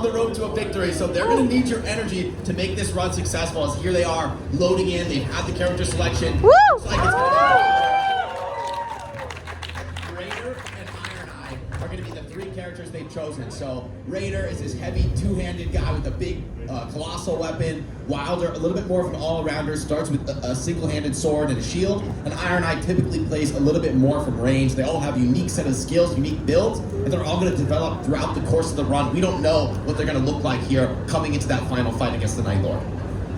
the road to a victory, so they're going to need your energy to make this run successful. As here they are, loading in. They've had the character selection. Looks like it's Raider and Iron Eye are going to be the three characters they've chosen. So Raider is this heavy two-handed guy with a big colossal weapon. Wilder, a little bit more of an all-arounder, starts with a single-handed sword and a shield. And Iron Eye typically plays a little bit more from range. They all have a unique set of skills, unique builds, and they're all going to develop throughout the course of the run. We don't know what they're going to look like here coming into that final fight against the Night Lord.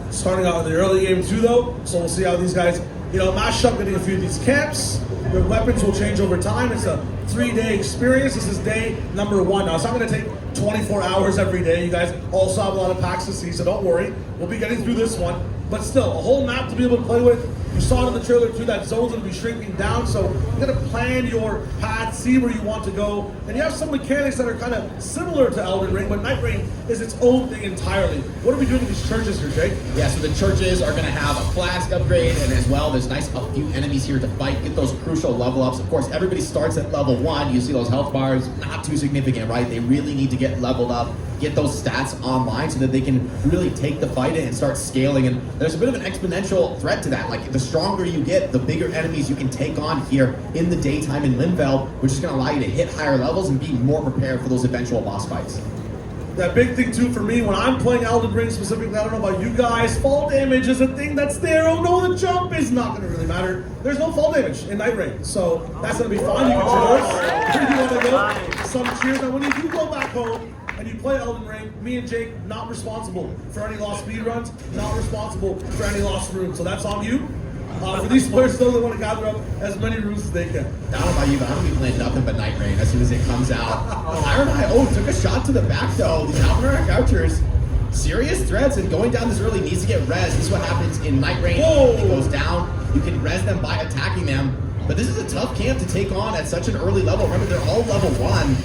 Starting out in the early game too, though, so we'll see how these guys, mash up, getting a few of these camps. Their weapons will change over time. It's a 3-day experience. This is day number 1. Now, it's not going to take 24 hours every day. You guys also have a lot of packs to see, so don't worry. We'll be getting through this one. But still, a whole map to be able to play with. You saw it in the trailer too, that zone's going to be shrinking down, so you got to plan your path, see where you want to go. And you have some mechanics that are kind of similar to Elden Ring, but Night Ring is its own thing entirely. What are we doing in these churches here, Jake? Yeah, so the churches are going to have a flask upgrade, and as well, there's a few enemies here to fight, get those crucial level ups. Of course, everybody starts at level 1. You see those health bars, not too significant, right? They really need to get leveled up, get those stats online so that they can really take the fight and start scaling. And there's a bit of an exponential threat to that. Like, the stronger you get, the bigger enemies you can take on here in the daytime in Limfeld, which is going to allow you to hit higher levels and be more prepared for those eventual boss fights. That big thing too for me, when I'm playing Elden Ring specifically, I don't know about you guys, fall damage is a thing that's there. Oh no, the jump is not going to really matter. There's no fall damage in Night Ring, so that's going to be fine. You can choose where you want to go. Some cheers. Now when you do go back home and you play Elden Ring, me and Jake, not responsible for any lost speedruns, not responsible for any lost runes, so that's on you. For these players, though, they want to gather up as many runes as they can. I don't know about you, but I'm going to be playing nothing but Night Rain as soon as it comes out. Iron Eye, took a shot to the back, though. These Alphanaric Archers, serious threats, and going down this early needs to get res. This is what happens in Night Rain. It goes down. You can res them by attacking them. But this is a tough camp to take on at such an early level. Remember, they're all level 1.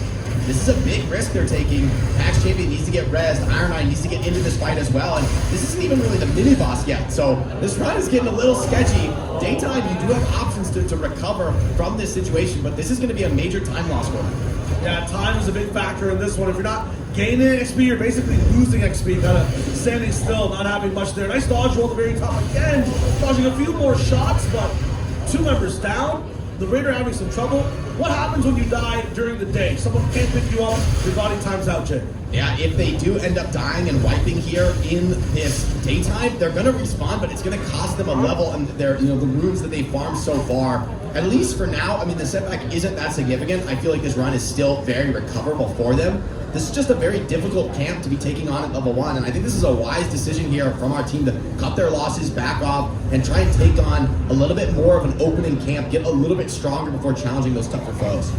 This is a big risk they're taking. Pax Champion needs to get rezzed. Iron Eye needs to get into this fight as well. And this isn't even really the mini-boss yet. So this run is getting a little sketchy. Daytime, you do have options to recover from this situation, but this is going to be a major time loss for them. Yeah, time is a big factor in this one. If you're not gaining XP, you're basically losing XP, kind of standing still, not having much there. Nice dodge roll at the very top again, dodging a few more shots, but 2 members down. The Raider having some trouble. What happens when you die during the day? Someone can't pick you up, your body times out, Jay. Yeah, if they do end up dying and wiping here in this daytime, they're going to respawn, but it's going to cost them a level, and the runes that they farmed so far, at least for now, I mean, the setback isn't that significant. I feel like this run is still very recoverable for them. This is just a very difficult camp to be taking on at level 1, and I think this is a wise decision here from our team to cut their losses, back off, and try and take on a little bit more of an opening camp, get a little bit stronger before challenging those tougher foes.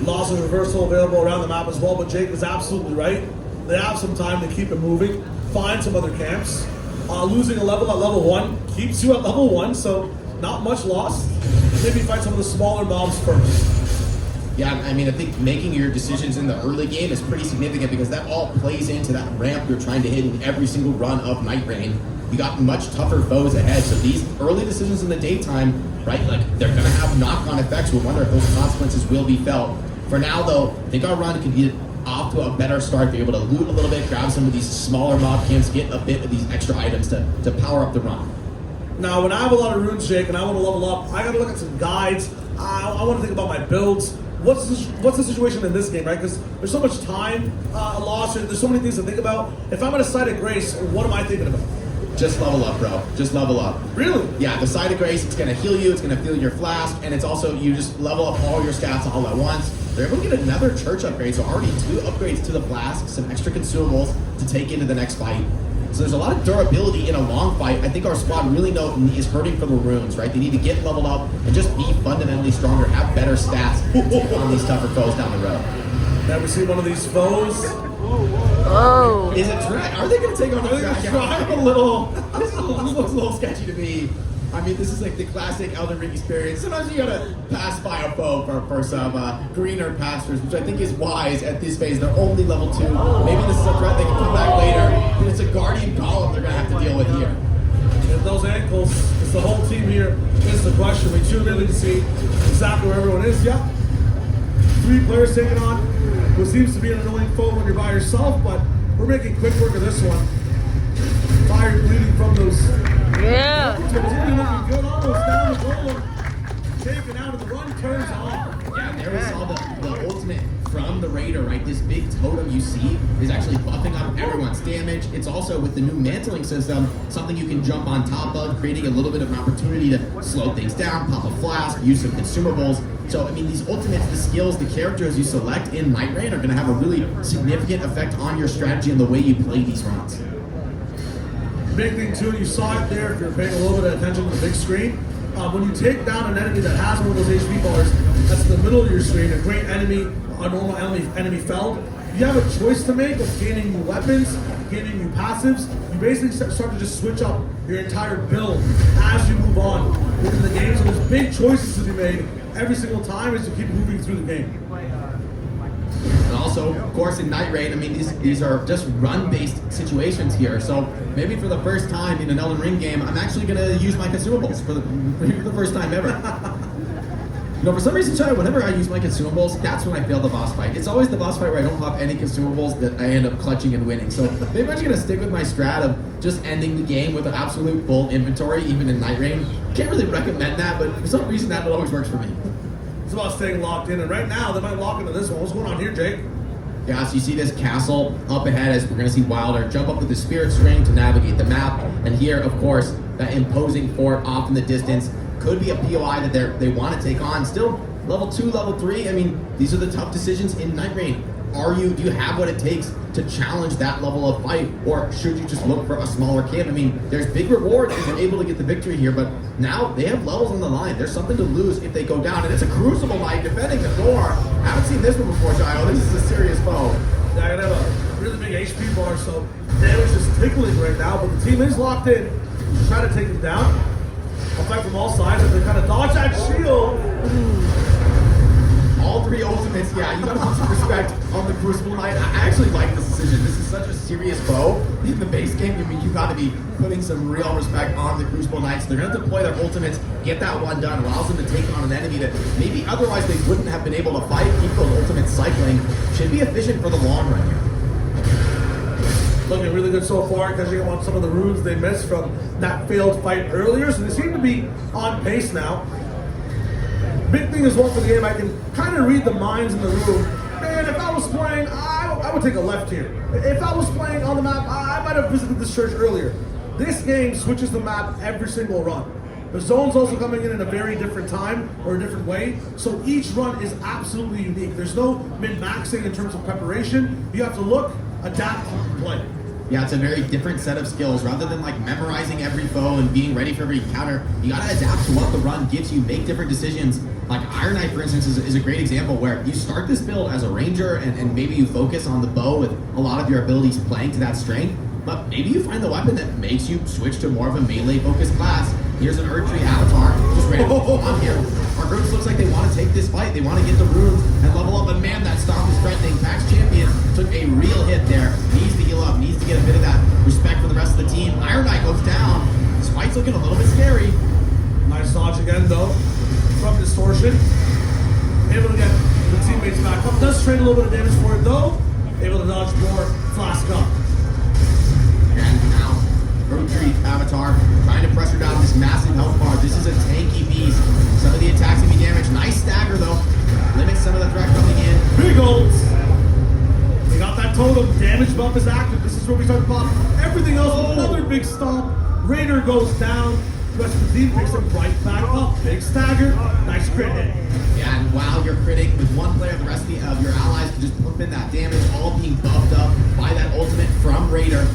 Loss and reversal available around the map as well, but Jake is absolutely right. They have some time to keep it moving, find some other camps. Losing a level at level 1 keeps you at level 1, so not much loss. Maybe fight some of the smaller mobs first. Yeah, I mean, I think making your decisions in the early game is pretty significant because that all plays into that ramp you're trying to hit in every single run of Night Rain. You got much tougher foes ahead, so these early decisions in the daytime, right, like, they're going to have knock-on effects. We'll wonder if those consequences will be felt. For now, though, I think our run can get off to a better start, be able to loot a little bit, grab some of these smaller mob camps, get a bit of these extra items to power up the run. Now, when I have a lot of runes, Jake, and I want to level up, I got to look at some guides. I want to think about my builds. What's the situation in this game, right? Because there's so much time lost. There's so many things to think about. If I'm at a site of grace, what am I thinking about? Just level up, bro. Just level up. Really? Yeah, the site of grace, it's going to heal you, it's going to fill your flask, and it's also, you just level up all your stats all at once. They're able to get another church upgrade, so already 2 upgrades to the flask, some extra consumables to take into the next fight. So there's a lot of durability in a long fight. I think our squad really is hurting for the runes, right? They need to get leveled up and just be fundamentally stronger, have better stats on these tougher foes down the road. Never seen one of these foes. Oh. Is it Dragon? Are they going to take on a Dragon? I'm a little. This looks a little sketchy to me. I mean, this is like the classic Elden Ring experience. Sometimes you gotta pass by a foe for some greener pastures, which I think is wise at this phase. They're only level 2. Maybe this is a threat they can come back later, but it's a Guardian Golem they're gonna have to deal with here. And those ankles, it's the whole team here is the question. We tune in to see exactly where everyone is. Yeah. three players taking on what seems to be an annoying foe when you're by yourself, but we're making quick work of this one. Fire bleeding from those. Yeah. Looking good, almost down the goal. Taken out, and the run turns off. Yeah, and there we saw the ultimate from the Raider, right? This big totem you see is actually buffing up everyone's damage. It's also, with the new mantling system, something you can jump on top of, creating a little bit of an opportunity to slow things down, pop a flask, use some consumables. So, I mean, these ultimates, the skills, the characters you select in Night Rain are going to have a really significant effect on your strategy and the way you play these runs. Big thing too, you saw it there if you're paying a little bit of attention to the big screen. When you take down an enemy that has one of those HP bars, that's in the middle of your screen, a great enemy, a normal enemy felled, you have a choice to make of gaining new weapons, gaining new passives. You basically start to just switch up your entire build as you move on within the game. So there's big choices to be made every single time as you keep moving through the game. And also, of course, in Night Rain, I mean, these are just run-based situations here. So maybe for the first time in an Elden Ring game, I'm actually going to use my consumables for the first time ever. You know, for some reason, Chad, whenever I use my consumables, that's when I fail the boss fight. It's always the boss fight where I don't have any consumables that I end up clutching and winning. So maybe I'm just going to stick with my strat of just ending the game with an absolute full inventory, even in Night Rain. Can't really recommend that, but for some reason, that always works for me. It's about staying locked in, and right now they might lock into this one. What's going on here, Jake? Yeah, so you see this castle up ahead as we're going to see Wilder jump up with the spirit string to navigate the map. And here, of course, that imposing fort off in the distance could be a POI that they want to take on. Still, level 2, level 3, I mean, these are the tough decisions in Night Rain. Do you have what it takes to challenge that level of fight, or should you just look for a smaller camp? I mean, there's big rewards if you're able to get the victory here, but now they have levels on the line. There's something to lose if they go down, and it's a Crucible Knight defending the door. I haven't seen this one before, Gio. This is a serious foe. Yeah, I have a really big HP bar, so damage is tickling right now, but the team is locked in to try to take him down. I'll fight from all sides as they kind of dodge that shield. All three ultimates, yeah, you gotta put some respect on the Crucible Knight. I actually like this decision. This is such a serious foe in the base game. I mean, you gotta be putting some real respect on the Crucible Knights. They're gonna deploy their ultimates, get that one done, allows them to take on an enemy that maybe otherwise they wouldn't have been able to fight. Keep those ultimates cycling. Should be efficient for the long run here. Looking really good so far, catching up on some of the runes they missed from that failed fight earlier, so they seem to be on pace now. Big thing as well for the game, I can kind of read the minds in the room. Man, if I was playing, I would take a left here. If I was playing on the map, I might have visited this church earlier. This game switches the map every single run. The zone's also coming in a very different time or a different way, so each run is absolutely unique. There's no min-maxing in terms of preparation. You have to look, adapt, play. Yeah, it's a very different set of skills. Rather than like memorizing every foe and being ready for every encounter, you gotta adapt to what the run gives you, make different decisions. Like Iron Knight, for instance, is a great example where you start this build as a ranger and maybe you focus on the bow with a lot of your abilities playing to that strength, but maybe you find the weapon that makes you switch to more of a melee-focused class. Here's an Erdtree avatar, just ready to go on here. Our groups looks like they want to take this fight. They want to get the runes and level up, but man, that stomp is threatening. Pax Champion took a real hit there. Needs to heal up, needs to get a bit of that respect for the rest of the team. Iron Knight goes down. This fight's looking a little bit scary. Nice dodge again, though, from Distortion. Able to get the teammates back up. Does trade a little bit of damage for it, though. Able to dodge more Flask up. And now, Erdtree avatar trying to pressure down this massive health bar. This is a tanky beast. Some of the attacks can be damaged. Nice stagger, though. Limits some of the threat coming in. Big ults. They got that totem. Damage buff is active. This is where we start to pop everything else. Another big stomp. Raider goes down. The rest of the team picks him right back up. Big stagger. Nice crit hit. Yeah, and while you're critting with one player, the rest of your allies can just pump in that damage, all being buffed up by that ultimate from Raider.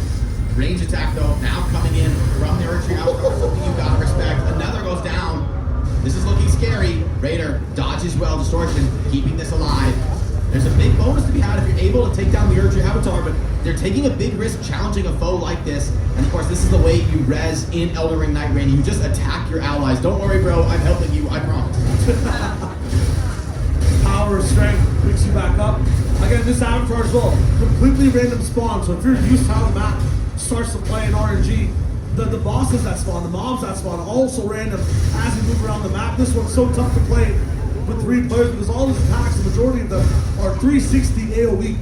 Range attack, though, now coming in from the Erdtree avatar. Something you gotta respect. Another goes down. This is looking scary. Raider dodges well. Distortion keeping this alive. There's a big bonus to be had if you're able to take down the Erdtree avatar, but they're taking a big risk challenging a foe like this. And of course, this is the way you res in Elden Ring Night Rain. You just attack your allies. Don't worry, bro. I'm helping you. I promise. Power of strength picks you back up. Again, this avatar as well, completely random spawn. So if you're used to how the map starts to play in RNG, the bosses that spawn, the mobs that spawn, also random as you move around the map. This one's so tough to play with 3 players because all his attacks, the majority of them are 360 AoE.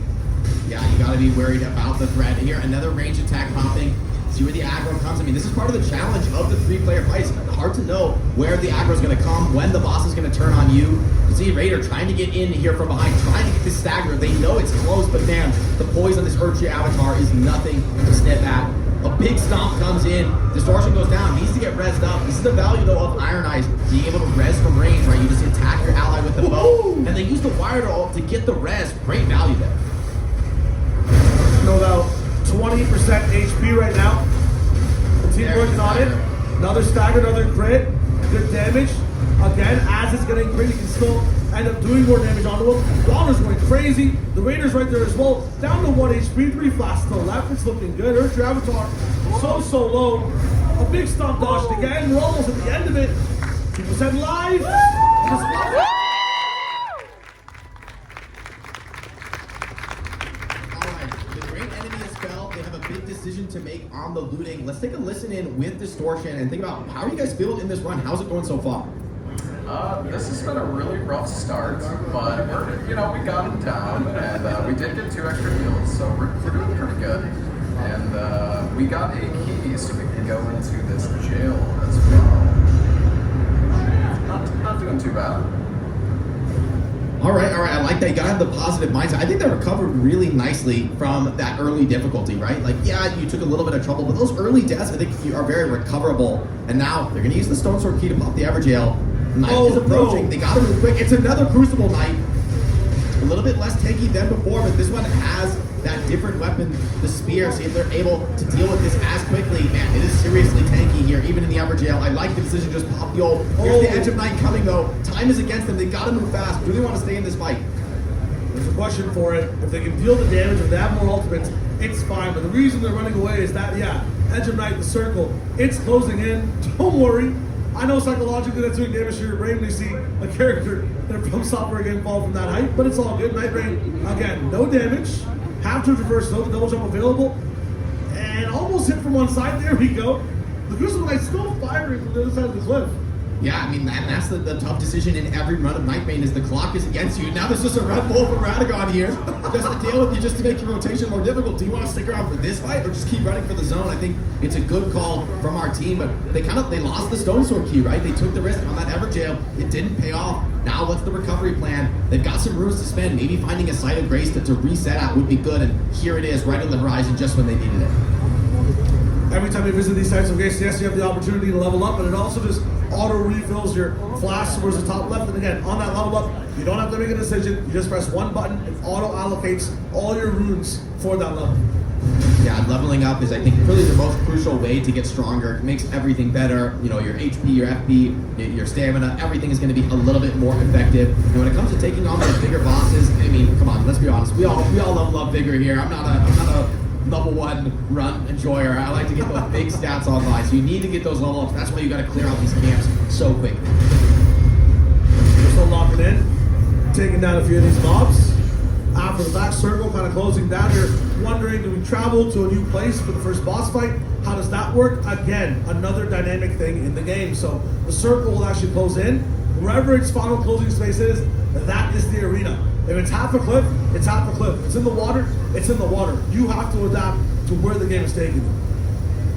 Yeah, you gotta be worried about the threat here. Another range attack popping. See where the aggro comes. I mean, this is part of the challenge of the 3-player fights. Hard to know where the aggro is going to come, when the boss is going to turn on you. You see Raider trying to get in here from behind, trying to get this stagger. They know it's close, but man, the poise on this Urchi avatar is nothing to sniff at. A big stomp comes in, distortion goes down, needs to get rezzed up. This is the value though of Iron Eyes, being able to res from range, right? You just attack your ally with the bow, and they use the wire to get the res. Great value there. No doubt. 20% HP right now. The team working on it. Another stagger, another crit. Good damage. Again, as it's getting crit, you can still end up doing more damage onto him. Waller's going crazy. The Raiders right there as well. Down to 1 HP, 3 flasks to the left. It's looking good. Urchi avatar so low. A big stomp dodged again. We're almost at the end of it. People said live. Decision to make on the looting. Let's take a listen in with Distortion and think about how are you guys feeling in this run? How's it going so far? This has been a really rough start, but we got it down, and we did get 2 extra heals, so we're doing pretty good. And we got a key, so we can go into this jail as well. Not doing too bad. All right. I like that you got the positive mindset. I think they recovered really nicely from that early difficulty, right? Like, yeah, you took a little bit of trouble, but those early deaths, I think, are very recoverable. And now they're going to use the Stone Sword key to pop the average ale. Night is approaching. No. They got to move quick. It's another Crucible Knight. A little bit less tanky than before, but this one has that different weapon, the spear. See if they're able to deal with this as quickly. Man, it is seriously tanky here, even in the average ale. I like the decision to just pop the ult. Here's the Edge of Night coming, though. Time is against them. They got to move fast. Do they want to stay in this fight? There's a question for it. If they can deal the damage, if they have more ultimates, it's fine. But the reason they're running away is that, Edge of Night, the circle, it's closing in. Don't worry. I know psychologically that's doing damage to your brain when you see a character in a From Software game fall from that height, but it's all good. Night Rain, again, no damage. Half to reverse, no double jump available. And almost hit from one side. There we go. The Crucible Knight's still firing from the other side of the cliff. Yeah, I mean, and that's the tough decision in every run of Night Rain is the clock is against you. Now there's just a Red Bull from Radagon here just to deal with you, just to make your rotation more difficult. Do you want to stick around for this fight or just keep running for the zone? I think it's a good call from our team, but they lost the Stone Sword key, right? They took the risk on that Everjail. It didn't pay off. Now what's the recovery plan? They've got some runes to spend. Maybe finding a Site of Grace to reset at would be good, and here it is right on the horizon just when they needed it. Every time you visit these sites of grace, yes, you have the opportunity to level up, but it also just auto refills your flask towards the top left. And again, on that level up, you don't have to make a decision. You just press one button, it auto allocates all your runes for that level. Yeah, leveling up is, I think, really the most crucial way to get stronger. It makes everything better. You know, your HP, your FP, your stamina, everything is going to be a little bit more effective. And when it comes to taking on those bigger bosses, I mean, come on, let's be honest. We all level up bigger here. I'm not a level 1 run enjoyer. I like to get those big stats online. So you need to get those level ups. That's why you got to clear out these camps so quick. We're still locking in, taking down a few of these mobs. After the back circle kind of closing down, you're wondering, do we travel to a new place for the first boss fight? How does that work? Again, another dynamic thing in the game. So the circle will actually close in. Wherever its final closing space is, that is the arena. If it's half a cliff, it's half a cliff. It's in the water, it's in the water. You have to adapt to where the game is taking you.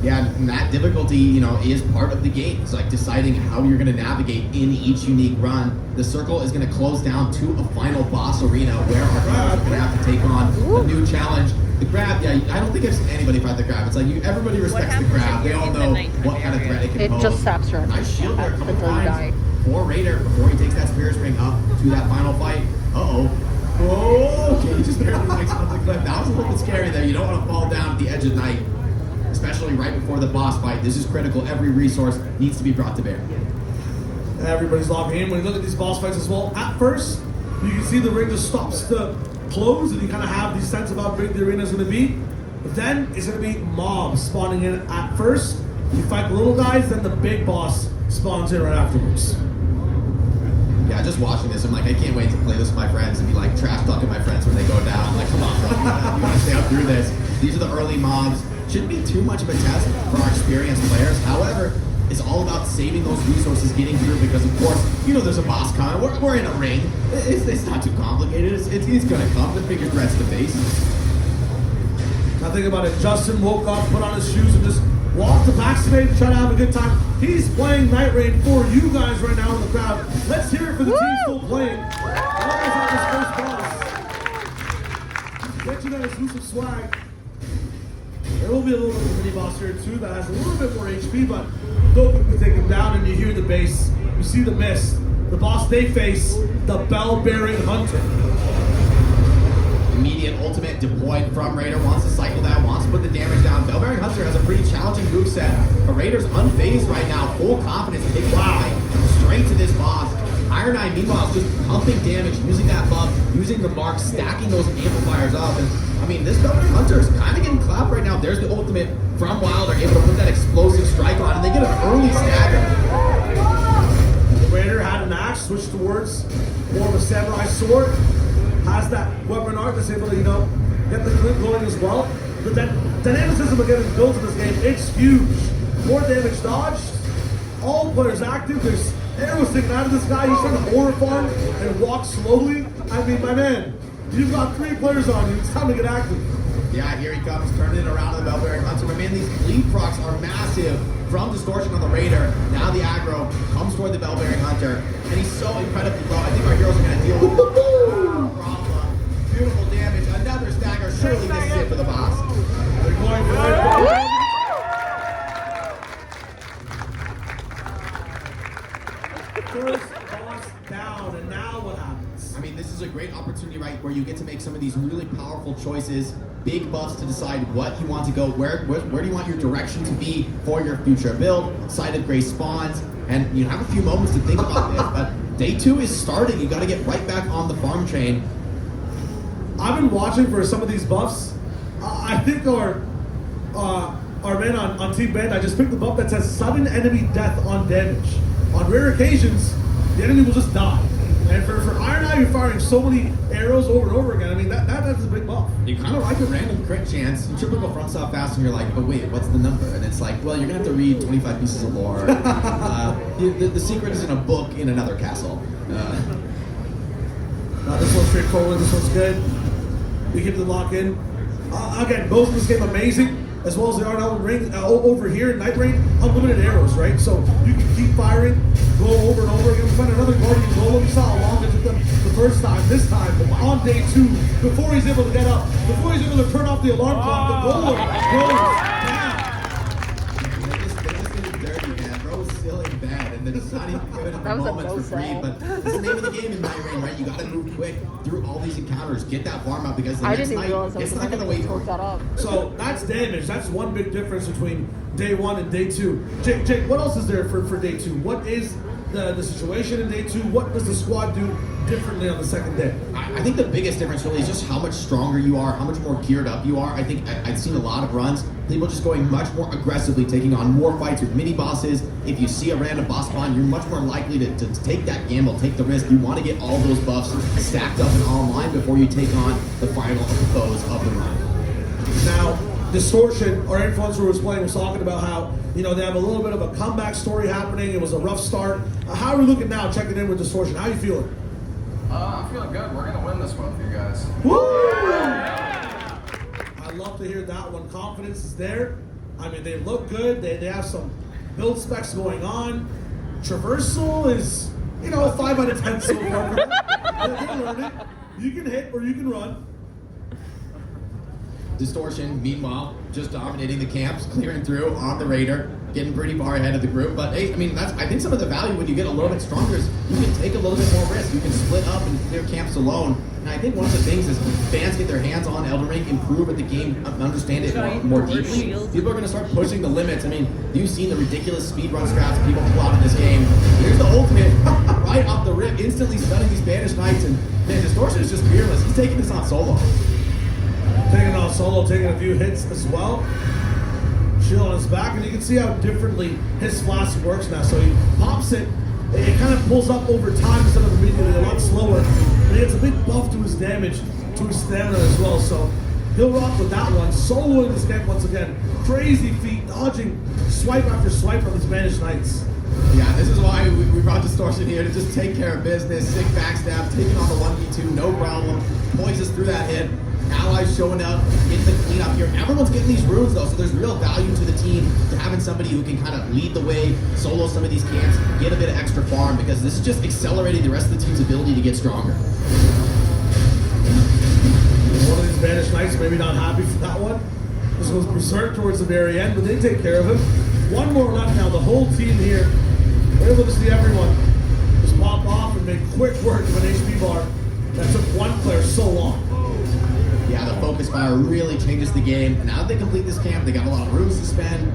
Yeah, and that difficulty, you know, is part of the game. It's like deciding how you're going to navigate in each unique run. The circle is going to close down to a final boss arena where our players are going to have to take on a new challenge. The grab, yeah, I don't think I've seen anybody fight the grab. It's like everybody respects the grab. They all know what kind of threat it can pose. It just saps her. Nice shield there, a couple times for Raider before he takes that Spirit Spring up to that final fight. Okay, he just barely makes it up the cliff. That was a little bit scary there. You don't want to fall down at the edge of night, especially right before the boss fight. This is critical. Every resource needs to be brought to bear. Everybody's logging in. When you look at these boss fights as well, at first, you can see the ring just stops to close, and you kind of have the sense of how big the arena is going to be. But then it's going to be mobs spawning in at first. You fight the little guys, then the big boss spawns in right afterwards. Yeah, just watching this, I'm like, I can't wait to play this with my friends and be like trash talking my friends when they go down. I'm like, come on, bro, you gotta stay up through this. These are the early mobs. Shouldn't be too much of a test for our experienced players. However, is all about saving those resources, getting through, because of course, you know there's a boss coming. We're in a ring. It's not too complicated. It's gonna come. The bigger threats to face. Now think about it. Justin woke up, put on his shoes, and just walked to backstage, try to have a good time. He's playing Night Raid for you guys right now in the crowd. Let's hear it for the team still playing. What is on this first boss? Get you that exclusive swag. There will be a little bit of a mini boss here too that has a little bit more HP, but don't quickly take him down, and you hear the bass, you see the mist. The boss they face, the bell-bearing hunter. Immediate ultimate deployed from Raider, wants to cycle that, wants to put the damage down. Bellbearing Hunter has a pretty challenging moveset, but Raider's unfazed right now, full confidence to take the fight straight to this boss. Iron Eye, meanwhile, is just pumping damage, using that buff, using the mark, stacking those amplifiers up. And I mean, this Bellbearing Hunter is kind of getting clapped right now. There's the ultimate from Wilder, able to put that explosive strike on, and they get an early stagger. Raider had an axe, switched towards more of a samurai sword. Has that weapon art that's able to, you know, get the clip going as well. The dynamicism of getting built in this game, it's huge. More damage dodged, all players active. There's arrows sticking out of this guy. He's trying to aura farm and walk slowly. I mean, my man, you've got 3 players on you. It's time to get active. Yeah, here he comes, turning it around to the Bellbearing Hunter. But man, these bleed procs are massive from Distortion on the Raider. Now the aggro comes toward the Bellbearing Hunter, and he's so incredibly low. I think our heroes are going to deal with the problem. Beautiful damage, another stagger. Surely this is it for the boss. They're going for it. First boss down, and now what happens? I mean, this is a great opportunity, right, where you get to make some of these really powerful choices, big buffs to decide what you want to go, where do you want your direction to be for your future build, Side of Grace spawns, and you have a few moments to think about this, but day 2 is starting. You got to get right back on the farm train. I've been watching for some of these buffs. I think our man on Team Band, I just picked the buff that says sudden enemy death on damage. On rare occasions, the enemy will just die. And for Iron Eye, you're firing so many arrows over and over again. I mean, that's a big buff. You kind of like a random crit chance. You typical front stop fast, and you're like, but wait, what's the number? And it's like, well, you're gonna have to read 25 pieces of lore. The secret is in a book in another castle. This one's straightforward. This one's good. We keep the lock in. Again, both in this game amazing, as well as they are in Elden Ring. Over here in Night Raid, unlimited arrows, right? So you can keep firing, go over and over again. We find another Guardian Golem. We saw how long it took them the first time. This time, on day 2, before he's able to get up, before he's able to turn off the alarm clock, the Golem goes down. They just did it dirty, man. Bro's still in bed, and then it's not even giving him That a was a moment bro for free. sell. But it's the name of the game in Night Rain, right? You got to move quick through all these encounters, get that farm out, because the I next didn't even realize night, I it's was not going to wait for torch that up. So that's damage. That's one big difference between day 1 and day 2. Jake, what else is there for day 2? What is the situation in day 2? What does the squad do differently on the second day? I think the biggest difference really is just how much stronger you are, how much more geared up you are. I think I've seen a lot of runs, people just going much more aggressively, taking on more fights with mini bosses. If you see a random boss spawn, you're much more likely to take that gamble, take the risk. You want to get all those buffs stacked up and online before you take on the final foes of the run. Now, Distortion, our influencer was playing, was talking about how, you know, they have a little bit of a comeback story happening. It was a rough start. How are we looking now, checking in with Distortion? How are you feeling? I'm feeling good. We're gonna win this one for you guys. Woo! I love to hear that one. Confidence is there. I mean, they look good. They have some build specs going on. Traversal is, you know, 5 out of 10 so far. They're learning. You can hit or you can run. Distortion, meanwhile, just dominating the camps, clearing through on the Raider, getting pretty far ahead of the group. But hey, I mean, I think some of the value when you get a little bit stronger is you can take a little bit more risk. You can split up and clear camps alone. And I think one of the things is fans get their hands on Elden Ring, improve at the game, understand it more deeply. People are going to start pushing the limits. I mean, you've seen the ridiculous speedrun strats people pull out in this game. Here's the ultimate, right off the rip, instantly stunning these Banished Knights. And man, Distortion is just fearless. He's taking this on solo. Taking on solo, taking a few hits as well. Shield on his back, and you can see how differently his flask works now. So he pops it, it kind of pulls up over time instead of immediately, a lot slower. And he gets a big buff to his damage, to his stamina as well. So He'll rock with that one, soloing this camp once again. Crazy feet, dodging swipe after swipe from his Banished Knights. Yeah, this is why we brought Distortion here to just take care of business. Sick backstab, taking on the 1v2, no problem. Poises through that hit. Allies showing up, getting the cleanup here. Everyone's getting these runes though, so there's real value to the team to having somebody who can kind of lead the way, solo some of these camps, get a bit of extra farm, because this is just accelerating the rest of the team's ability to get stronger. One of these Banished Knights maybe not happy for that one. This was berserk towards the very end, but they take care of him. One more left now. The whole team here, we're able to see everyone just pop off and make quick work of an HP bar that took one player so long. Yeah, the focus fire really changes the game. And now that they complete this camp, they got a lot of runes to spend.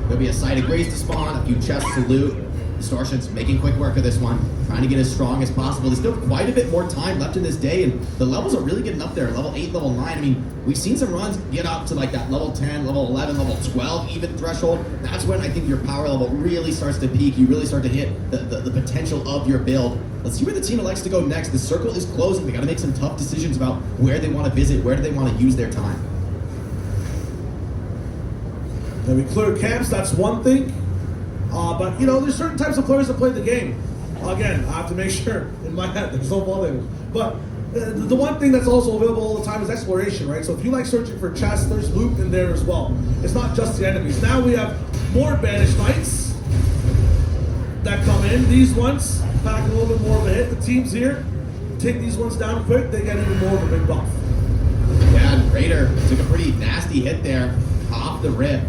There'll be a site of grace to spawn, a few chests to loot. Distortion's making quick work of this one, trying to get as strong as possible. There's still quite a bit more time left in this day, and the levels are really getting up there. Level 8, level 9. I mean, we've seen some runs get up to like that level 10, level 11, level 12 even threshold. That's when I think your power level really starts to peak. You really start to hit the potential of your build. Let's see where the team elects to go next. The circle is closing. They got to make some tough decisions about where they want to visit, where do they want to use their time. Then we clear camps, that's one thing. But, you know, there's certain types of players that play the game. Again, I have to make sure in my head there's no ball language. But the one thing that's also available all the time is exploration, right? So if you like searching for chests, there's loot in there as well. It's not just the enemies. Now we have more Banished Knights that come in. These ones pack a little bit more of a hit. The teams here take these ones down quick, they get even more of a big buff. Yeah, and Raider took a pretty nasty hit there off the rip.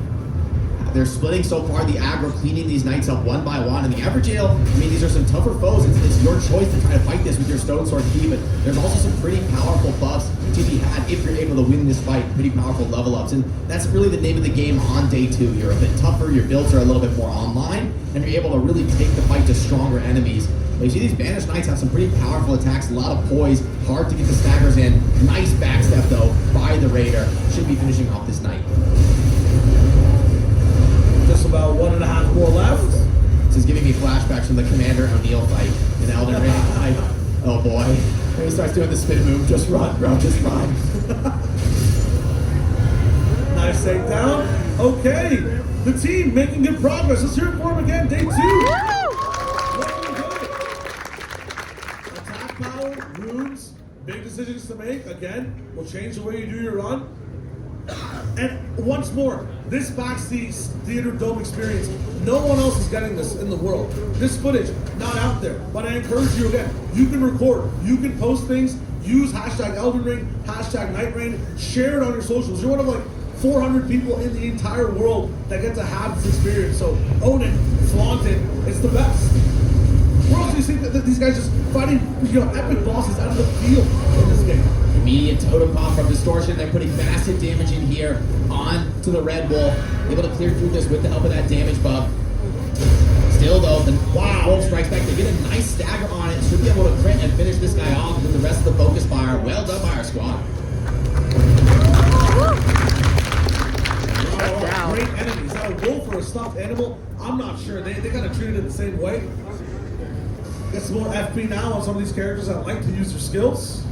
They're splitting so far the aggro, cleaning these knights up one by one. And the Everjail, I mean, these are some tougher foes. It's your choice to try to fight this with your Stone Sword key, but there's also some pretty powerful buffs to be had if you're able to win this fight. Pretty powerful level ups, and that's really the name of the game on day 2. You're a bit tougher, your builds are a little bit more online, and you're able to really take the fight to stronger enemies. But you see these Banished Knights have some pretty powerful attacks, a lot of poise, hard to get the staggers in. Nice backstep though by the Raider. Should be finishing off this knight. Just about 1.5 more left. This is giving me flashbacks from the Commander O'Neill fight in Elden Ring. Oh boy. When he starts doing the spin move, just run, bro, just run. Nice takedown. Okay, the team making good progress. Let's hear it for him again, day 2. Looking good. Attack power, runes, big decisions to make. Again, will change the way you do your run. And once more, this backstage theater dome experience, no one else is getting this in the world. This footage, not out there. But I encourage you again, you can record, you can post things, use hashtag Elden Ring, hashtag Night Rain, share it on your socials. You're one of like 400 people in the entire world that get to have this experience. So own it, flaunt it, it's the best. Where else do you think that these guys just fighting, you know, epic bosses out of the field in this game? Immediate totem pop from Distortion. They're putting massive damage in here onto the Red Wolf. Able to clear through this with the help of that damage buff. Still though, the Wolf strikes back. They get a nice stagger on it. Should be able to crit and finish this guy off with the rest of the focus fire. Well done by our squad. Great enemies. Is that a wolf or a stuffed animal? I'm not sure. They gotta treat it the same way. Get some more FP now on some of these characters that like to use their skills.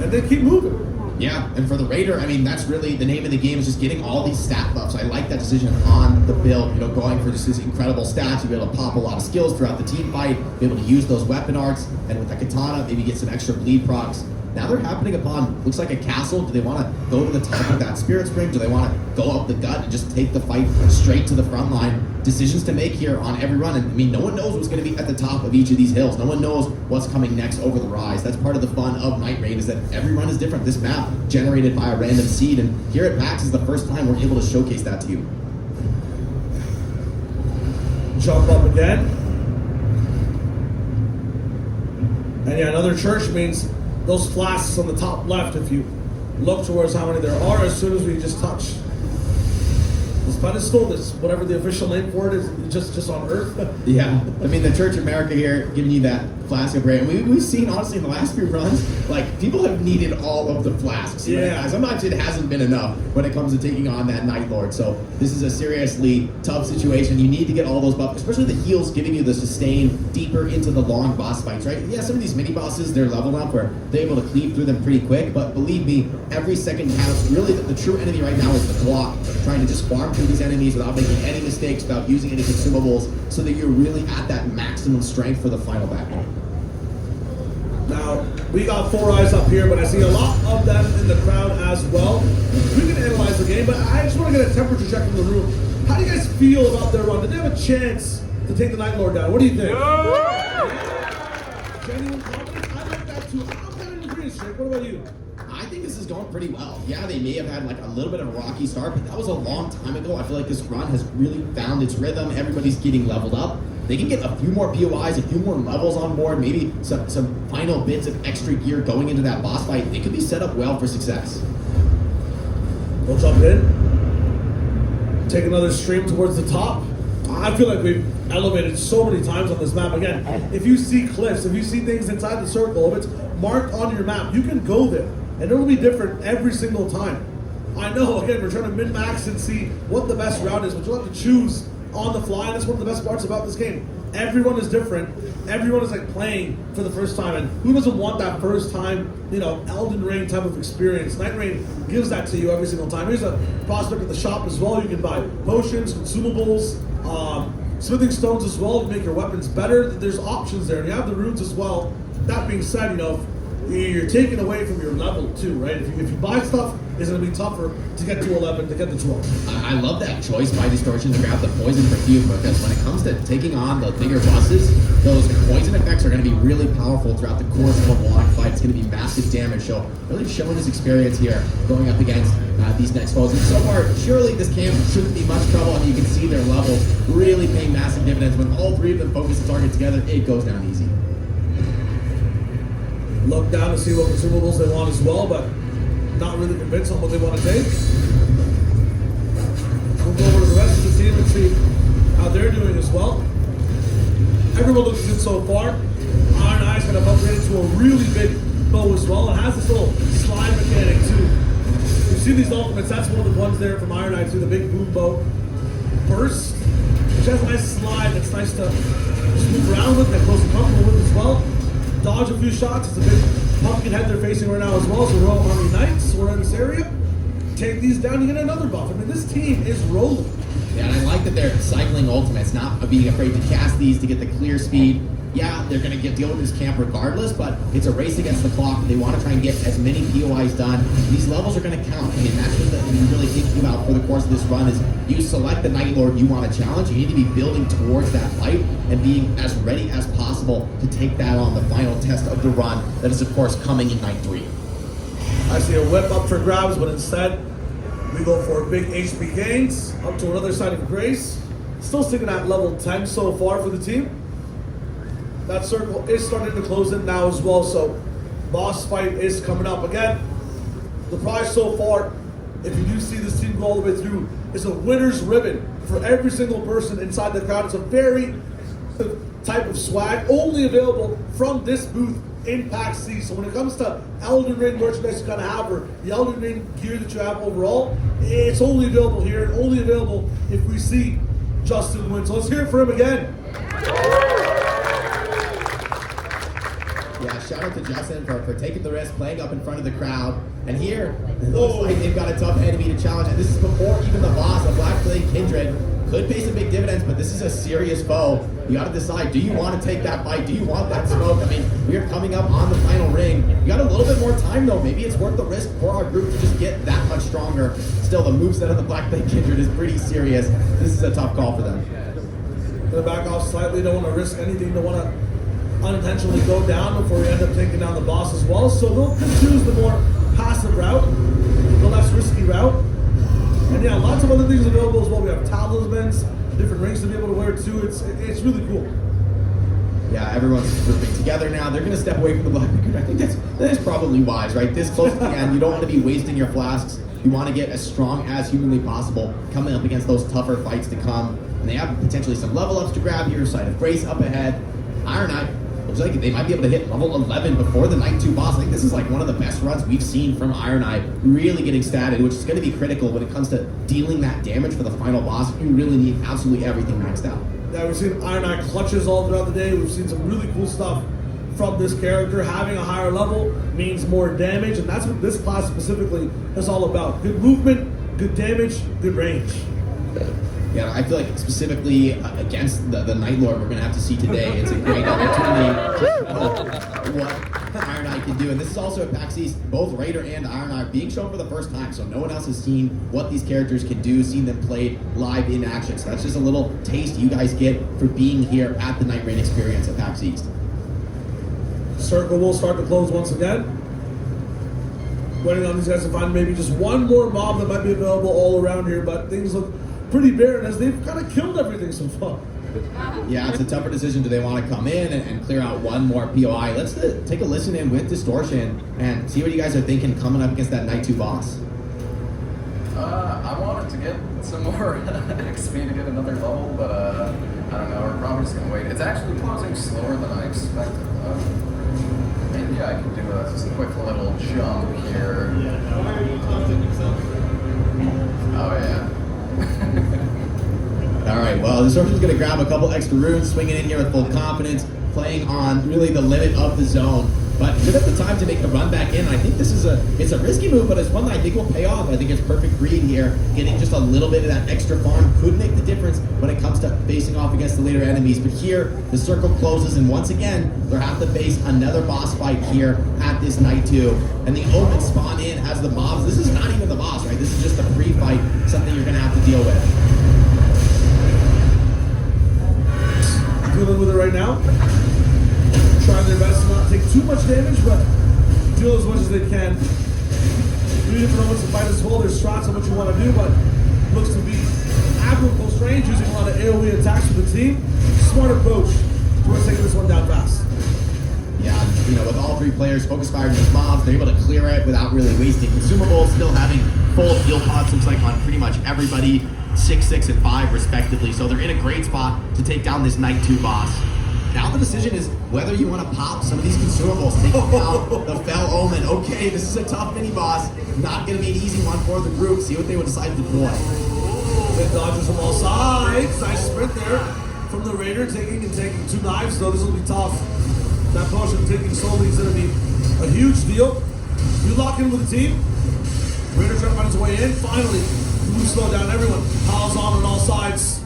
And they keep moving. Yeah, and for the Raider, I mean, that's really the name of the game, is just getting all these stat buffs. I like that decision on the build, you know, going for just these incredible stats. You'll be able to pop a lot of skills throughout the team fight, be able to use those weapon arts, and with that katana, maybe get some extra bleed procs. Now they're happening upon, looks like a castle. Do they want to go to the top of that Spirit Spring? Do they want to go up the gut and just take the fight straight to the front line? Decisions to make here on every run. And I mean, no one knows what's going to be at the top of each of these hills. No one knows what's coming next over the rise. That's part of the fun of Night Rain, is that every run is different. This map generated by a random seed, and here at PAX is the first time we're able to showcase that to you. Jump up again. And yeah, another church means those flasks on the top left, if you look towards how many there are, as soon as we just touch this pedestal, this whatever the official name for it is, just on Earth. Yeah, I mean, the Church of America here giving you that flask of rain. We've seen, honestly, in the last few runs, like, people have needed all of the flasks. Yeah. Sometimes it hasn't been enough when it comes to taking on that Night Lord. So this is a seriously tough situation. You need to get all those buffs, especially the heals giving you the sustain deeper into the long boss fights, right? Yeah, some of these mini bosses, they're level up where they're able to cleave through them pretty quick, but believe me, every second counts. Really, the true enemy right now is the block, trying to just farm through these enemies without making any mistakes, without using any consumables, so that you're really at that maximum strength for the final battle. Now, we got 4 eyes up here, but I see a lot of them in the crowd as well. We can analyze the game, but I just want to get a temperature check from the room. How do you guys feel about their run? Did they have a chance to take the Night Lord down? What do you think? Genuine confidence? I like that too. I'm kind of in agreement, Jake. What about you? I think this is going pretty well. Yeah, they may have had like a little bit of a rocky start, but that was a long time ago. I feel like this run has really found its rhythm. Everybody's getting leveled up. They can get a few more POIs, a few more levels on board, maybe some final bits of extra gear going into that boss fight. They could be set up well for success. We'll jump in. Take another stream towards the top. I feel like we've elevated so many times on this map. Again, if you see cliffs, if you see things inside the circle, if it's marked on your map, you can go there. And it'll be different every single time. I know, again, we're trying to min-max and see what the best route is, but you'll have to choose on the fly. That's one of the best parts about this game. Everyone is different. Everyone is like playing for the first time. And who doesn't want that first time, Elden Ring type of experience? Night Rain gives that to you every single time. Here's a prospect at the shop as well. You can buy potions, consumables, smithing stones as well to make your weapons better. There's options there. And you have the runes as well. That being said, you're taking away from your level too, right? If you buy stuff, it's going to be tougher to get to 11, to get to 12. I love that choice by Distortion to grab the poison perfume, because when it comes to taking on the bigger bosses, those poison effects are going to be really powerful throughout the course of a long fight. It's going to be massive damage. So really showing his experience here going up against these next foes. And so far, surely this camp shouldn't be much trouble, and you can see their levels really paying massive dividends. When all three of them focus the target together, it goes down easy. Look down to see what consumables they want as well, but not really convinced on what they want to take. We'll go over to the rest of the team and see how they're doing as well. Everyone looks good so far. Iron Eye's kind of upgraded to a really big bow as well. It has this little slide mechanic too. You see these ultimates, that's one of the ones there from Iron Eye too, the big boom bow. Burst, which has a nice slide that's nice to just move around with, that close and comfortable with as well. Dodge a few shots. It's a big pumpkin head they're facing right now as well. So Royal Army Knights, we're in this area. Take these down, you get another buff. I mean, this team is rolling. Yeah, and I like that they're cycling ultimates, not being afraid to cast these to get the clear speed. Yeah, they're going to deal with this camp regardless, but it's a race against the clock. They want to try and get as many POIs done. These levels are going to count. I mean, that's what you're really thinking about for the course of this run is you select the Night Lord you want to challenge. You need to be building towards that fight and being as ready as possible to take that on the final test of the run that is, of course, coming in Night 3. I see a whip up for grabs, but instead we go for big HP gains up to another side of grace. Still sticking at level 10 so far for the team. That circle is starting to close in now as well, so boss fight is coming up again. The prize so far, if you do see this team go all the way through, is a winner's ribbon for every single person inside the crowd. It's a very type of swag only available from this booth in PAX C. So when it comes to Elden Ring merchandise you kind of have, or the Elden Ring gear that you have overall, it's only available here and only available if we see Justin win. So let's hear it for him again. Yeah, shout out to Justin for taking the risk, playing up in front of the crowd. And here, it looks like they've got a tough enemy to challenge. And this is before even the boss, a Black Blade Kindred. Could pay some big dividends, but this is a serious foe. You got to decide, do you want to take that fight? Do you want that smoke? I mean, we are coming up on the final ring. You got a little bit more time, though. Maybe it's worth the risk for our group to just get that much stronger. Still, the moveset of the Black Blade Kindred is pretty serious. This is a tough call for them. Gonna back off slightly. Don't want to risk anything. Don't want to unintentionally go down before we end up taking down the boss as well. So they'll choose the more passive route, the less risky route. And yeah, lots of other things available as well. We have talismans, different rings to be able to wear too. It's really cool. Yeah, everyone's grouping together now. They're going to step away from the Black Blade. I think that is probably wise, right? This close to the end, you don't want to be wasting your flasks. You want to get as strong as humanly possible coming up against those tougher fights to come. And they have potentially some level ups to grab here. Side of Grace up ahead. Iron Eye looks like they might be able to hit level 11 before the Night 2 boss. I think this is like one of the best runs we've seen from Iron Eye, really getting statted, which is going to be critical when it comes to dealing that damage for the final boss. You really need absolutely everything maxed out. Yeah, we've seen Iron Eye clutches all throughout the day. We've seen some really cool stuff from this character. Having a higher level means more damage, and that's what this class specifically is all about. Good movement, good damage, good range. Yeah, I feel like specifically against the Night Lord we're going to have to see today, it's a great opportunity to show what Iron Eye can do. And this is also at PAX East, both Raider and Iron Eye are being shown for the first time, so no one else has seen what these characters can do, seen them played live in action. So that's just a little taste you guys get for being here at the Night Rain experience at PAX East. Circle will start to close once again. Waiting on these guys to find maybe just one more mob that might be available all around here, but things look pretty barren as they've kind of killed everything so far. Yeah, it's a tougher decision. Do they want to come in and clear out one more POI? Let's take a listen in with Distortion and see what you guys are thinking coming up against that Night 2 boss. I wanted to get some more XP to get another level, but I don't know, we're probably just going to wait. It's actually closing slower than I expected. Maybe I can do just a quick little jump here. Oh yeah. All right, well, Distortion's going to grab a couple extra runes, swinging in here with full confidence, playing on really the limit of the zone. But good at the time to make the run back in. I think this is it's a risky move, but it's one that I think will pay off. I think it's perfect read here. Getting just a little bit of that extra farm could make the difference when it comes to facing off against the later enemies. But here, the circle closes, and once again, they'll have to face another boss fight here at this Night 2. And the Omen spawn in as the mobs. This is not even the boss, right? This is just a pre-fight, something you're going to have to deal with. Dealing with it right now. Trying their best to not take too much damage, but deal as much as they can. 3 different moments to fight as well. There's strats on what you want to do, but looks to be aggro close range, using a lot of AoE attacks with the team. Smart approach towards taking this one down fast. Yeah, you know, with all 3 players focus firing these mobs, they're able to clear it without really wasting consumables, still having full heal pods, looks like on pretty much everybody, 6, 6, and 5 respectively. So they're in a great spot to take down this Night 2 boss. Now the decision is whether you want to pop some of these consumables, taking out the Fell Omen. Okay, this is a tough mini-boss. Not going to be an easy one for the group. See what they would decide to deploy. Good dodges from all sides. Nice sprint there from the Raider, taking 2 knives, though this will be tough. That potion taking slowly is going to be a huge deal. You lock in with the team. Raider trying to find his way in. Finally, you slow down everyone. Piles on all sides.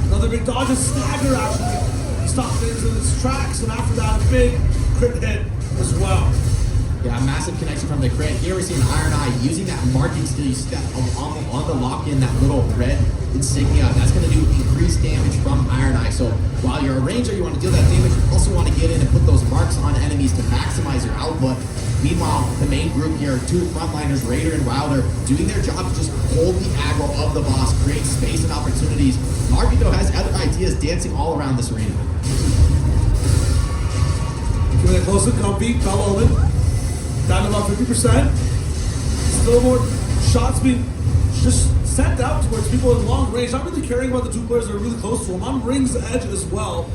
Another big dodge, a stagger actually. Stop things in its tracks, and after that, a big crit hit as well. Yeah, massive connection from the crit. Here we see an Iron Eye using that marking skill you step on the lock-in, that little red insignia. That's going to do increased damage from Iron Eye. So while you're a ranger, you want to deal that damage, you also want to get in and put those marks on enemies to maximize your output. Meanwhile, the main group here, 2 frontliners, Raider and Wilder, doing their job to just hold the aggro of the boss, create space and opportunities. Marky, though, has other ideas dancing all around this arena. Keeping it close and comfy, Fell Omen, down to about 50%. Still more shots being just sent out towards people in long range, not really caring about the 2 players that are really close to him. On ring's edge as well.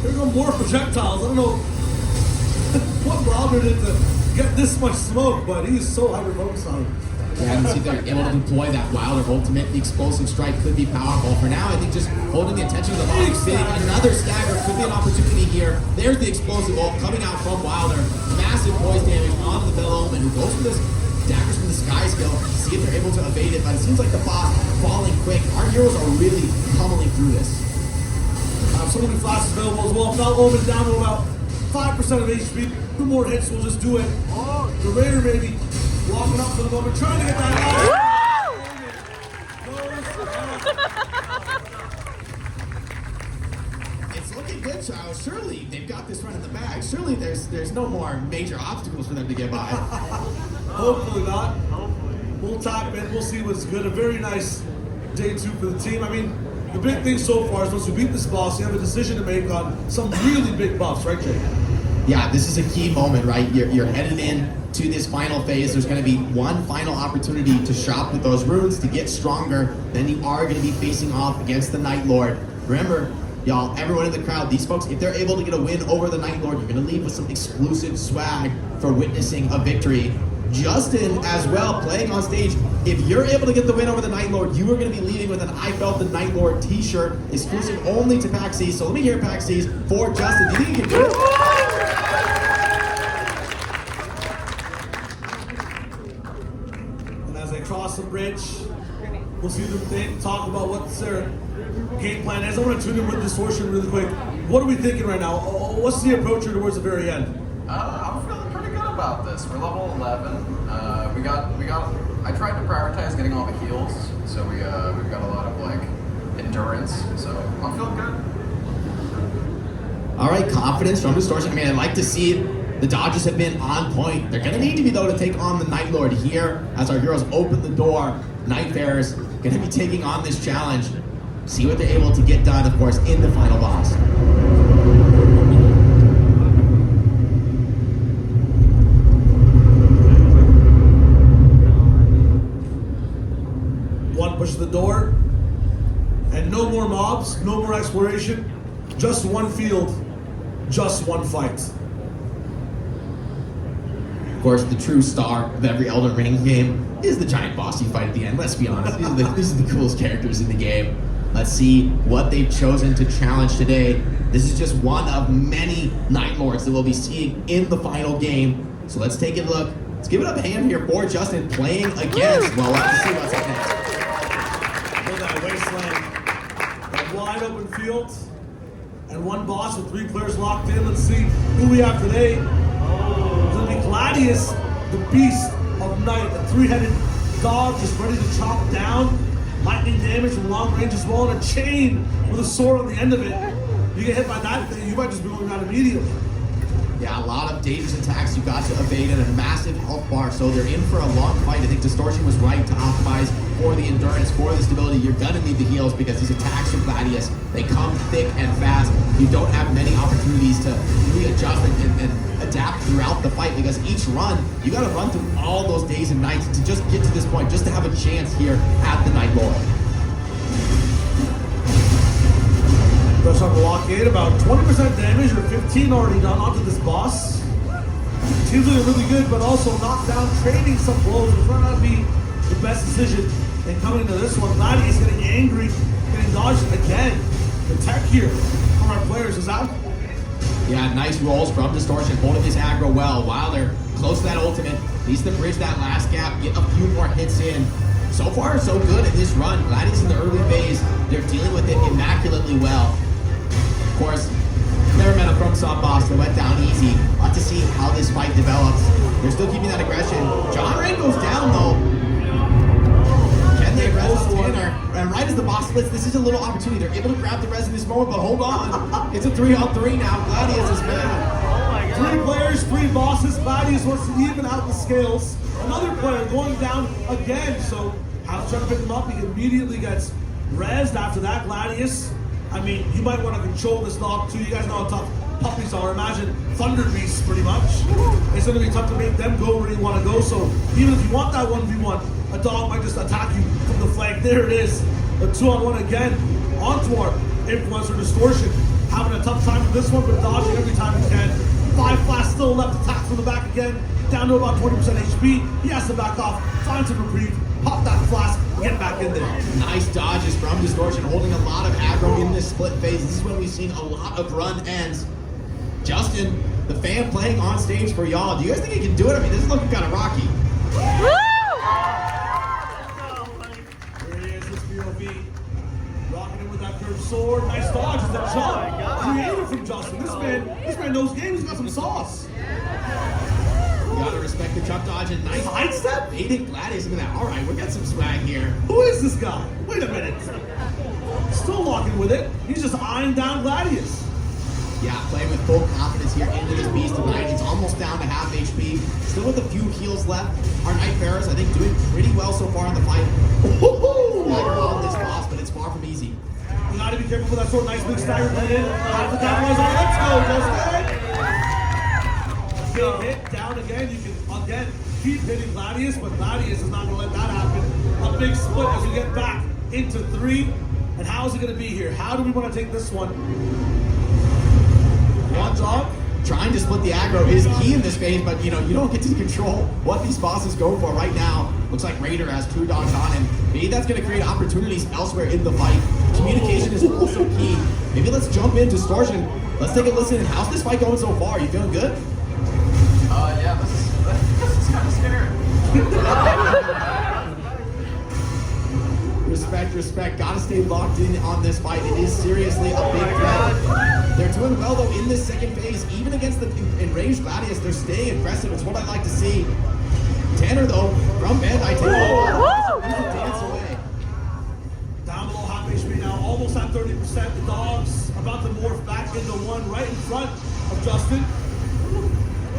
Here go more projectiles. I don't know what Wilder did to get this much smoke, but he's so hyper-focused on it. Yeah, and see if they're able to deploy that Wilder ultimate. The explosive strike could be powerful. For now, I think just holding the attention of the box, hitting another stagger could be an opportunity here. There's the explosive ult coming out from Wilder. Massive voice damage onto the Fell Omen, who goes for this daggers from the sky skill. See if they're able to evade it, but it seems like the boss falling quick. Our heroes are really pummeling through this. So many flashes available as well. Fell Omen down to about 5% of HP. 2 more hits will just do it. The Raider maybe walking up for the moment, trying to get that out. It's looking good, Charles. Surely they've got this run in the bag. Surely there's no more major obstacles for them to get by. Hopefully not. We'll tap in. We'll see what's good. A very nice day 2 for the team. I mean, the big thing so far is once you beat this boss, you have a decision to make on some really big buffs, right, Jake? Yeah, this is a key moment, right? You're headed in to this final phase. There's going to be one final opportunity to shop with those runes to get stronger. Then you are going to be facing off against the Night Lord. Remember, Y'all, everyone in the crowd, these folks, if they're able to get a win over the Night Lord, you're going to leave with some exclusive swag for witnessing a victory. Justin, as well, playing on stage. If you're able to get the win over the Night Lord, you are going to be leaving with an I Felt the Night Lord t-shirt, exclusive only to PAX East. So let me hear PAX East for Justin. Do you think you can do it? And as they cross the bridge, we'll see them talk about what's their game plan is. I want to tune in with Distortion really quick. What are we thinking right now? What's the approach here towards the very end? I'm feeling pretty good about this. We're level 11. I tried to prioritize getting all the heals, so we've got a lot of like endurance. So I'm feeling good. All right, confidence from Distortion. I mean, I'd like to see it. The Dodgers have been on point. They're gonna need to be though to take on the Night Lord here as our heroes open the door. Nightfarers gonna be taking on this challenge. See what they're able to get done, of course, in the final boss. One pushes the door, and no more mobs, no more exploration, just one field, just one fight. Of course, the true star of every Elden Ring game is the giant boss you fight at the end. Let's be honest, these are the coolest characters in the game. Let's see what they've chosen to challenge today. This is just one of many Night Lords that we'll be seeing in the final game. So let's take a look. Let's give it up a hand here for Justin playing against. Well, let's see what's up next. Look at that wasteland, that wide open field, and one boss with 3 players locked in. Let's see who we have today. It's gonna be Gladius, the beast of night, a 3-headed dog just ready to chop down. Lightning damage from long range as well, and a chain with a sword on the end of it. You get hit by that thing, you might just be going down immediately. Yeah, a lot of dangerous attacks you got to evade and a massive health bar, so they're in for a long fight. I think Distortion was right to optimize for the endurance, for the stability. You're gonna need the heals because these attacks from Gladius, they come thick and fast. You don't have many opportunities to readjust and adapt throughout the fight because each run, you gotta run through all those days and nights to just get to this point, just to have a chance here at the Night Lord. Brush on blockade, about 20% damage or 15 already done onto this boss. Team's doing really good, but also knocked down, trading some blows, which might not be the best decision in coming into this one. Gladius getting angry, getting dodged again. The tech here from our players is out. Yeah, nice rolls from Distortion, holding his aggro well while they're close to that ultimate. Needs to bridge that last gap, get a few more hits in. So far, so good in this run. Gladius in the early phase, they're dealing with it immaculately well. Of course, never met a FromSoft boss that went down easy. We'll have to see how this fight develops. They're still keeping that aggression. John Rain goes down though. Can they res this winner? And right as the boss splits, this is a little opportunity. They're able to grab the res in this moment, but hold on. It's a 3-on-3 now. Gladius is bad. 3 players, 3 bosses. Gladius wants to even out the scales. Another player going down again. So, how to try to pick him up. He immediately gets rezzed after that. Gladius, I mean, you might want to control this dog too. You guys know how tough puppies are. Imagine Thunder Beasts, pretty much. It's going to be tough to make them go where you want to go. So even if you want that 1v1, a dog might just attack you from the flank. There it is. A 2-on-1 again. Onto our Influencer Distortion. Having a tough time with this one, but dodging every time he can. 5 flash still left. Attack from the back again. Down to about 20% HP. He has to back off. Finds a reprieve. Pop that flask. Get back in there. Nice dodges from Distortion, holding a lot of aggro in this split phase. This is when we've seen a lot of run ends. Justin, the fan playing on stage for y'all. Do you guys think he can do it? I mean, this is looking kind of rocky. There he is, this POV. Rocking in with that curved sword. Nice dodge. It's a jump. Creative from Justin. This man knows game. He's got some sauce. You gotta respect the jump dodge and nice Sidestep? baiting Gladius into that. All right, we got some swag here. Who is this guy? Wait a minute. Still walking with it. He's just eyeing down Gladius. Yeah, playing with full confidence here into this beast of night. It's almost down to half HP. Still with a few heals left. Our Nightfarers, I think, doing pretty well so far in the fight. Dagger on this boss, but it's far from easy. You gotta be careful with that sword. Nice big stagger coming in. Half the capitalize on. Let's go, Justin. Big hit down again. You can again keep hitting Gladius, but Gladius is not gonna let that happen. A big split as we get back into 3. And how is it going to be here? How do we want to take this one? One dog. Trying to split the aggro is key in this phase, but you don't get to control what these bosses go for right now. Looks like Raider has 2 dogs on him. Maybe that's going to create opportunities elsewhere in the fight. Communication is also key. Maybe let's jump in Distortion. Let's take a listen. How's this fight going so far? You feeling good? Yeah, this is kind of scary. Respect. Gotta stay locked in on this fight. It is seriously a big threat. They're doing well though in this second phase. Even against the enraged Gladius, they're staying aggressive. It's what I like to see. Tanner though, from Bandai, taking a dance away. Down below half HP now, almost at 30%. The dogs about to morph back into one right in front of Justin.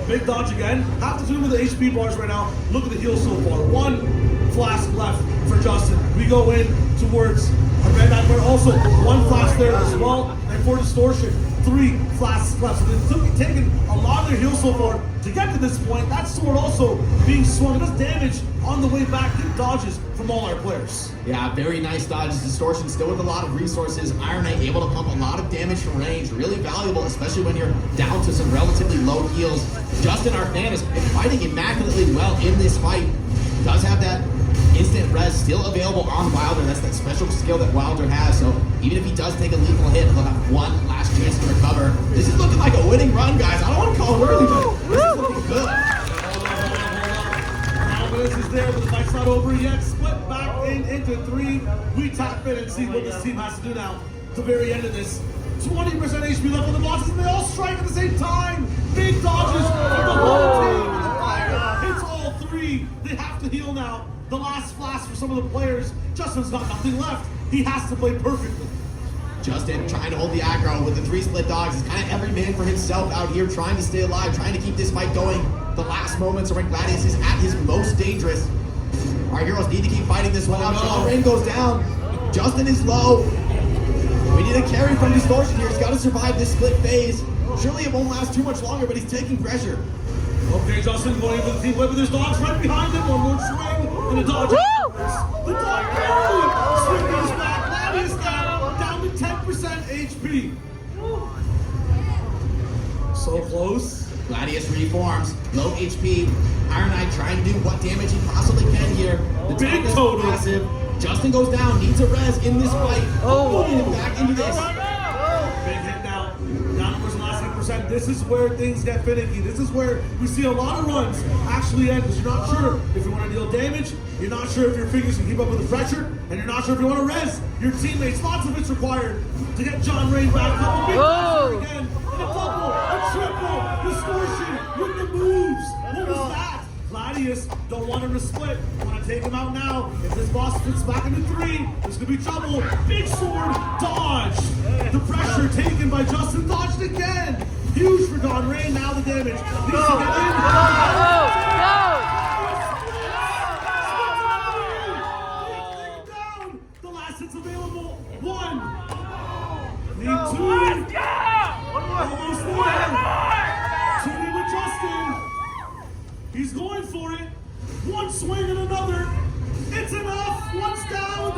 Big dodge again. Have to zoom with the HP bars right now. Look at the heal so far. 1 flask left for Justin. We go in towards our Bandai player. Also, 1 flask there as well. And for Distortion, 3 flasks left. So they've taken a lot of their heals so far to get to this point. That sword also being swung. It does damage on the way back. Good dodges from all our players. Yeah, very nice dodges. Distortion still with a lot of resources. Iron Knight able to pump a lot of damage from range. Really valuable, especially when you're down to some relatively low heals. Justin, our fan, is fighting immaculately well in this fight. Does have that instant res still available on Wilder. That's that special skill that Wilder has. So even if he does take a lethal hit, he'll have 1 last chance to recover. This is looking like a winning run, guys. I don't want to call it early, but this is looking good. This is there, but the fight's not over yet. Split back into 3. We tap in and see what this team has to do now. At the very end of this, 20% HP left on the bosses, and they all strike at the same time. Big dodges from the whole team. And the fire hits all 3. They have to heal now. The last flash for some of the players. Justin's got nothing left. He has to play perfectly. Justin trying to hold the aggro with the 3 split dogs. It's kind of every man for himself out here, trying to stay alive, trying to keep this fight going. The last moments are when Gladius is at his most dangerous. Our heroes need to keep fighting this one out. John Rain goes down. Justin is low. We need a carry from Distortion here. He's got to survive this split phase. Surely it won't last too much longer, but he's taking pressure. Okay, Justin going into the team play, but there's dogs right behind him. 1 more swing, and the dodge. The dog barely swings back. Gladius down to 10% HP. So close. Gladius reforms, low HP. Iron Knight trying to do what damage he possibly can here. The Big top is total. massive. Justin goes down, needs a res in this fight. Putting him back into this. Big hit now. Down numbers last 10%. This is where things get finicky. This is where we see a lot of runs actually end, because you're not sure if you want to deal damage, you're not sure if your fingers can keep up with the pressure, and you're not sure if you want to res your teammates. Lots of it's required to get John Rain back. Couple big passes again. And a double, a triple, Distortion with the moves. What was that? Gladius don't want him to split. Want to take him out now. If this boss fits back into 3, there's gonna be trouble. Big sword, dodge. The pressure taken by Justin, dodged again. Huge for Don Rain. Now the damage. Needs to get in. Down. The last hit's available. 1. Need 2. Almost there. 2 with Justin. He's going for it. 1 swing and another. It's enough. 1's down.